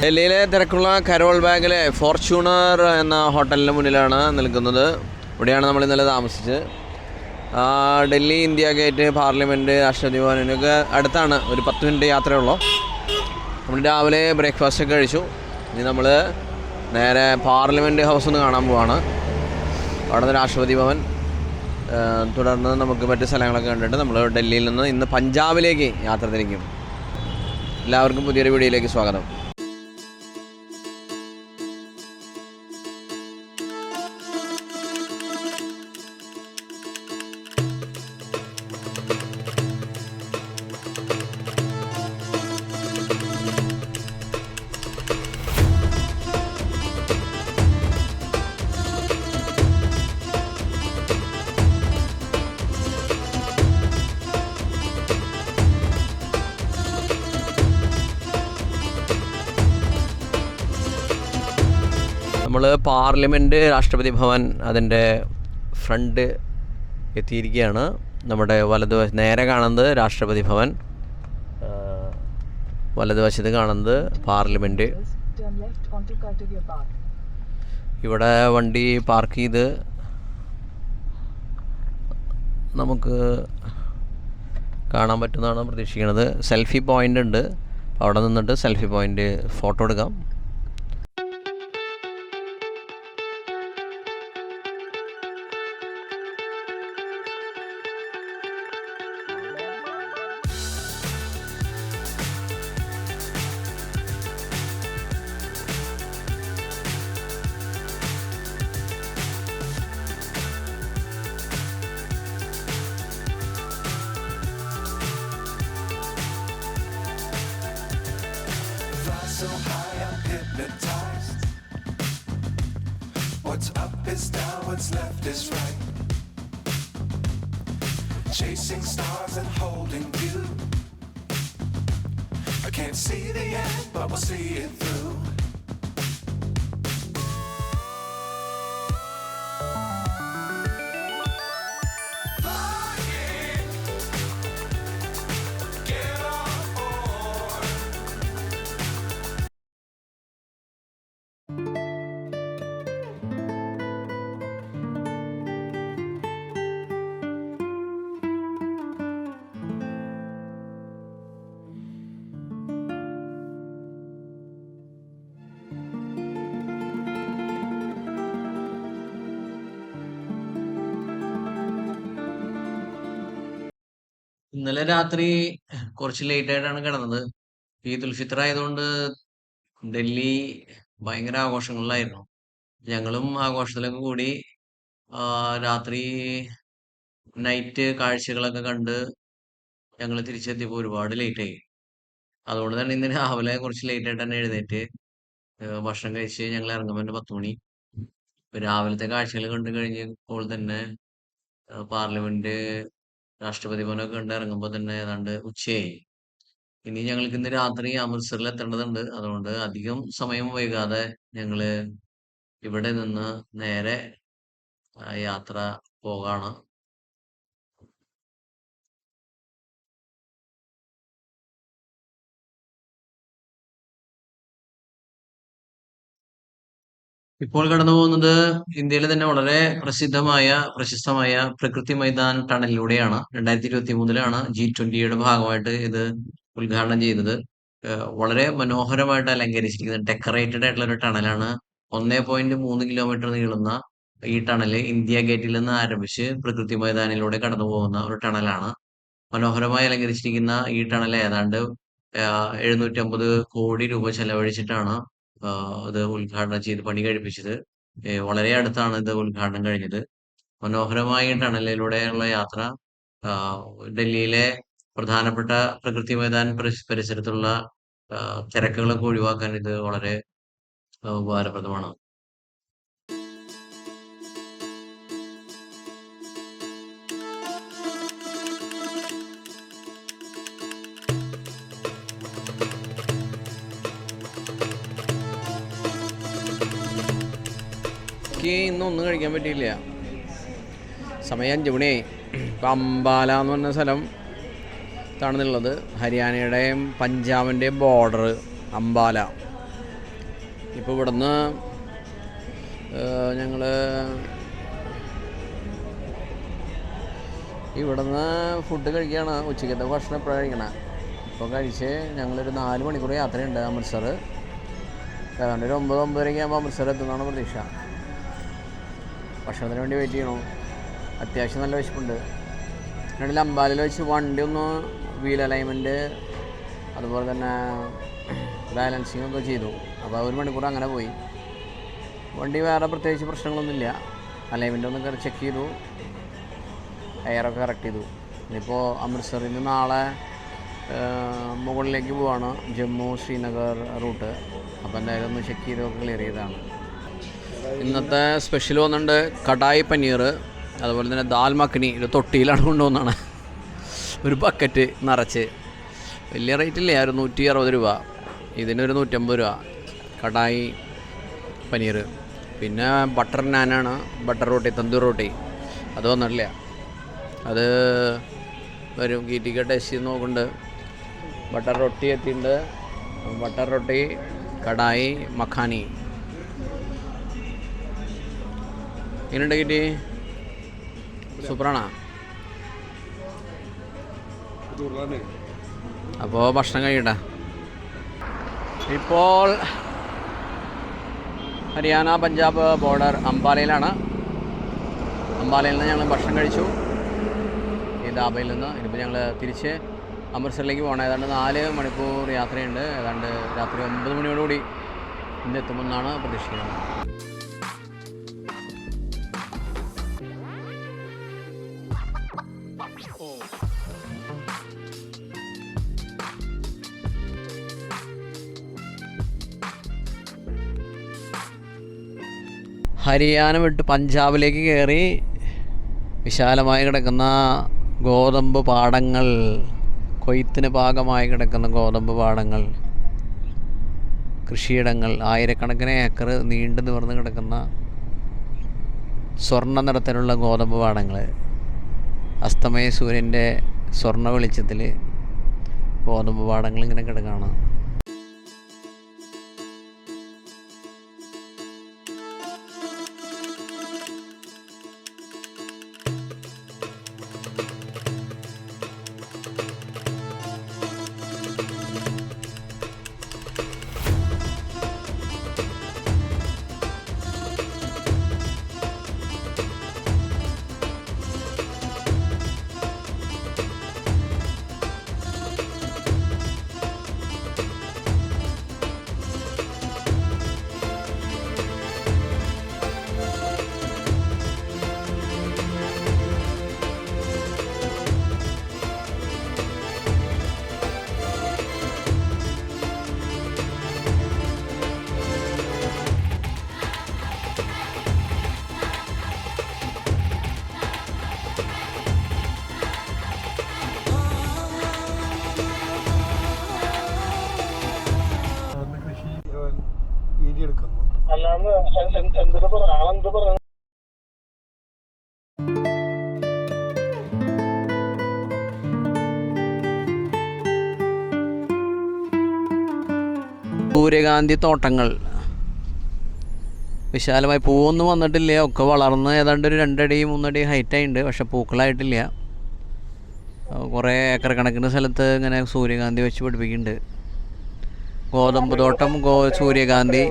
ഡൽഹിയിലെ തിരക്കുള്ള Carol ബാഗിലെ Fortuner എന്ന ഹോട്ടലിന് മുന്നിലാണ് നിൽക്കുന്നത്. ഇവിടെയാണ് നമ്മൾ ഇന്നലെ താമസിച്ചത്. ഡൽഹി ഇന്ത്യ ഗേറ്റ്, പാർലമെൻറ്റ്, രാഷ്ട്രപതി ഭവനൊക്കെ അടുത്താണ്. ഒരു 10 മിനിറ്റ് യാത്രയുള്ളൂ. നമ്മൾ രാവിലെ ബ്രേക്ക്ഫാസ്റ്റൊക്കെ കഴിച്ചു. ഇനി നമ്മൾ നേരെ പാർലമെൻറ്റ് ഹൗസ് ഒന്ന് കാണാൻ പോവാണ്. അവിടെ നിന്ന് രാഷ്ട്രപതി ഭവൻ, തുടർന്ന് നമുക്ക് മറ്റ് സ്ഥലങ്ങളൊക്കെ കണ്ടിട്ട് നമ്മൾ ഡൽഹിയിൽ നിന്ന് ഇന്ന് പഞ്ചാബിലേക്ക് യാത്ര തിരിക്കും. എല്ലാവർക്കും പുതിയൊരു വീഡിയോയിലേക്ക് സ്വാഗതം. നമ്മൾ പാർലമെൻറ്റ്, രാഷ്ട്രപതി ഭവൻ അതിൻ്റെ ഫ്രണ്ട് എത്തിയിരിക്കുകയാണ്. നമ്മുടെ വലതുവശം നേരെ കാണുന്നത് രാഷ്ട്രപതി ഭവൻ, വലതുവശത്ത് കാണുന്നത് പാർലമെൻറ്റ്. ഇവിടെ വണ്ടി പാർക്ക് ചെയ്ത് നമുക്ക് കാണാൻ പറ്റുന്നതാണ് പ്രതീക്ഷിക്കുന്നത്. സെൽഫി പോയിൻ്റ് ഉണ്ട്. അവിടെ നിന്നിട്ട് സെൽഫി പോയിൻ്റ് ഫോട്ടോ എടുക്കാം. So high I'm hypnotized. What's up is down, what's left is right. Chasing stars and holding you. I can't see the end, but we'll see it through. ഇന്നലെ രാത്രി കുറച്ച് late ആയിട്ടാണ് കിടന്നത്. ഈദ് ഉൽ ഫിത്തർ ആയതുകൊണ്ട് ഡൽഹി ഭയങ്കര ആഘോഷങ്ങളിലായിരുന്നു. ഞങ്ങളും ആഘോഷത്തിലൊക്കെ കൂടി. രാത്രി നൈറ്റ് കാഴ്ചകളൊക്കെ കണ്ട് ഞങ്ങൾ തിരിച്ചെത്തിയപ്പോൾ ഒരുപാട് ലേറ്റായി. അതുകൊണ്ട് തന്നെ ഇന്ന് രാവിലെ കുറച്ച് ലേറ്റ് ആയിട്ട് തന്നെ എഴുന്നേറ്റ് ഭക്ഷണം കഴിച്ച് ഞങ്ങൾ ഇറങ്ങുമ്പോൾ തന്നെ 10 മണി. രാവിലത്തെ കാഴ്ചകൾ കണ്ടു കഴിഞ്ഞപ്പോൾ തന്നെ പാർലമെന്റ്, രാഷ്ട്രപതി ഭവനൊക്കെ കണ്ട് ഇറങ്ങുമ്പോൾ തന്നെ ഏതാണ്ട് ഉച്ചയായി. ഇനി ഞങ്ങൾക്ക് ഇന്ന് രാത്രി അമൃത്സറിൽ എത്തേണ്ടതുണ്ട്. അതുകൊണ്ട് അധികം സമയം വൈകാതെ ഞങ്ങള് ഇവിടെ നിന്ന് നേരെ യാത്ര പോകാണ്. ഇപ്പോൾ കടന്നു പോകുന്നത് ഇന്ത്യയിലെ തന്നെ വളരെ പ്രശസ്തമായ പ്രകൃതി മൈതാൻ ടണലിലൂടെയാണ്. 2023 G20യുടെ ഭാഗമായിട്ട് ഇത് ഉദ്ഘാടനം ചെയ്തത്. വളരെ മനോഹരമായിട്ട് അലങ്കരിച്ചിരിക്കുന്ന ഡെക്കറേറ്റഡ് ആയിട്ടുള്ള ഒരു ടണലാണ്. 1.3 കിലോമീറ്റർ നീളുന്ന ഈ ടണല് ഇന്ത്യ ഗേറ്റിൽ നിന്ന് ആരംഭിച്ച് പ്രകൃതി മൈതാനിലൂടെ കടന്നു പോകുന്ന ഒരു ടണലാണ്. മനോഹരമായി അലങ്കരിച്ചിരിക്കുന്ന ഈ ടണൽ ഏതാണ്ട് 750 കോടി രൂപ ചെലവഴിച്ചിട്ടാണ് ഇത് ഉദ്ഘാടനം ചെയ്ത് പണി കഴിപ്പിച്ചത്. വളരെ അടുത്താണ് ഇത് ഉദ്ഘാടനം കഴിഞ്ഞത്. മനോഹരമായ ടണലിലൂടെയുള്ള യാത്ര ഡൽഹിയിലെ പ്രധാനപ്പെട്ട പ്രകൃതി മൈതാൻ പരിസരത്തുള്ള തിരക്കുകളൊക്കെ ഒഴിവാക്കാൻ ഇത് വളരെ ഉപകാരപ്രദമാണ്. എനിക്ക് ഇന്നൊന്നും കഴിക്കാൻ പറ്റിയില്ല. സമയം 5 മണിയായി. ഇപ്പം അംബാല എന്ന് പറഞ്ഞ സ്ഥലം താണെന്നുള്ളത്. ഹരിയാനയുടെയും പഞ്ചാബിൻ്റെയും ബോർഡർ അംബാല. ഇപ്പോൾ ഇവിടുന്ന് ഞങ്ങൾ ഫുഡ് കഴിക്കുകയാണ്. ഉച്ചയ്ക്കത്തെ ഭക്ഷണം എപ്പോഴാണ് കഴിക്കണേ. ഇപ്പോൾ കഴിച്ച് ഞങ്ങളൊരു 4 മണിക്കൂർ യാത്രയുണ്ട് അമൃത്സർ. ഏതാണ്ട് ഒരു 9-9:30 ആകുമ്പോൾ അമൃത്സർ എത്തുന്നതാണ് പ്രതീക്ഷ. ഭക്ഷണത്തിന് വേണ്ടി വെയിറ്റ് ചെയ്യണോ. അത്യാവശ്യം നല്ല വിശപ്പുണ്ട്. രണ്ടിൽ അംബാലയിൽ വെച്ച് വണ്ടി ഒന്ന് വീൽ അലൈൻമെൻറ്റ് അതുപോലെ തന്നെ ബാലൻസിങ് ഒക്കെ ചെയ്തു. അപ്പോൾ 1 മണിക്കൂർ അങ്ങനെ പോയി. വണ്ടി വേറെ പ്രത്യേകിച്ച് പ്രശ്നങ്ങളൊന്നുമില്ല. അലൈൻമെൻ്റ് ഒന്ന് ചെക്ക് ചെയ്തു, എയറൊക്കെ കറക്റ്റ് ചെയ്തു. ഇനിയിപ്പോൾ അമൃത്സറിൽ നിന്ന് നാളെ മുകളിലേക്ക് പോവാണ്, ജമ്മു ശ്രീനഗർ റൂട്ട്. അപ്പോൾ എന്തായാലും ഒന്ന് ചെക്ക് ചെയ്തൊക്കെ ക്ലിയർ ചെയ്തതാണ്. ഇന്നത്തെ സ്പെഷ്യൽ വന്നിട്ടുണ്ട് കടായി പനീർ, അതുപോലെ തന്നെ ദാൽ മഖനി. ഇത് തൊട്ടിയിലാണ് കൊണ്ടുവന്നാണ്, ഒരു ബക്കറ്റ് നിറച്ച്. വലിയ റേറ്റില്ലേ, ഒരു 160 രൂപ. ഇതിനൊരു 150 രൂപ കടായി പനീർ. പിന്നെ ബട്ടർ നാനാണ്, ബട്ടർ റോട്ടി, തന്തൂർ റോട്ടി. അത് വന്നിട്ടില്ല, അത് വരും. ഗീറ്റിക്ക ടേസ്റ്റ് ചെയ്ത് നോക്കുന്നുണ്ട്. ബട്ടർ റൊട്ടി എത്തിയിട്ടുണ്ട്. ബട്ടർ റൊട്ടി, കടായി മഖാനി. എങ്ങനെയുണ്ട് ഗീറ്റി? സൂപ്പറാണോ? അപ്പോൾ ഭക്ഷണം കഴിയട്ടെ. ഇപ്പോൾ ഹരിയാന പഞ്ചാബ് ബോർഡർ അംബാലയിലാണ്. അംബാലയിൽ നിന്ന് ഞങ്ങൾ ഭക്ഷണം കഴിച്ചു ഈ ധാബയിൽ നിന്ന്. ഇനിയിപ്പോൾ ഞങ്ങൾ തിരിച്ച് അമൃത്സറിലേക്ക് പോകണം. ഏതാണ്ട് 4 മണിക്കൂർ യാത്രയുണ്ട്. ഏതാണ്ട് രാത്രി 9 മണിയോടുകൂടി ഇന്ന് എത്തുമെന്നാണ് പ്രതീക്ഷിക്കുന്നത്. ഹരിയാന വിട്ട് പഞ്ചാബിലേക്ക് കയറി വിശാലമായി കിടക്കുന്ന ഗോതമ്പ് പാടങ്ങൾ, കൊയ്ത്തിന് പാകമായി കിടക്കുന്ന ഗോതമ്പ് പാടങ്ങൾ, കൃഷിയിടങ്ങൾ, ആയിരക്കണക്കിന് ഏക്കർ നീണ്ടു നിവർന്ന് കിടക്കുന്ന സ്വർണ്ണ നിറത്തിലുള്ള ഗോതമ്പ് പാടങ്ങൾ. അസ്തമയ സൂര്യൻ്റെ സ്വർണ്ണ വെളിച്ചത്തിൽ ഗോതമ്പ് പാടങ്ങൾ ഇങ്ങനെ കിടക്കുകയാണ്. സൂര്യകാന്തി തോട്ടങ്ങൾ വിശാലമായി. പൂവൊന്നും വന്നിട്ടില്ല, ഒക്കെ വളർന്ന് ഏതാണ്ട് ഒരു 2 അടി 3 അടി ഹൈറ്റായിട്ടുണ്ട്. പക്ഷെ പൂക്കളായിട്ടില്ല. കുറേ ഏക്കർ കണക്കിന് സ്ഥലത്ത് ഇങ്ങനെ സൂര്യകാന്തി വെച്ച് പിടിപ്പിക്കുന്നുണ്ട്. ഗോതമ്പ് തോട്ടം, സൂര്യകാന്തി.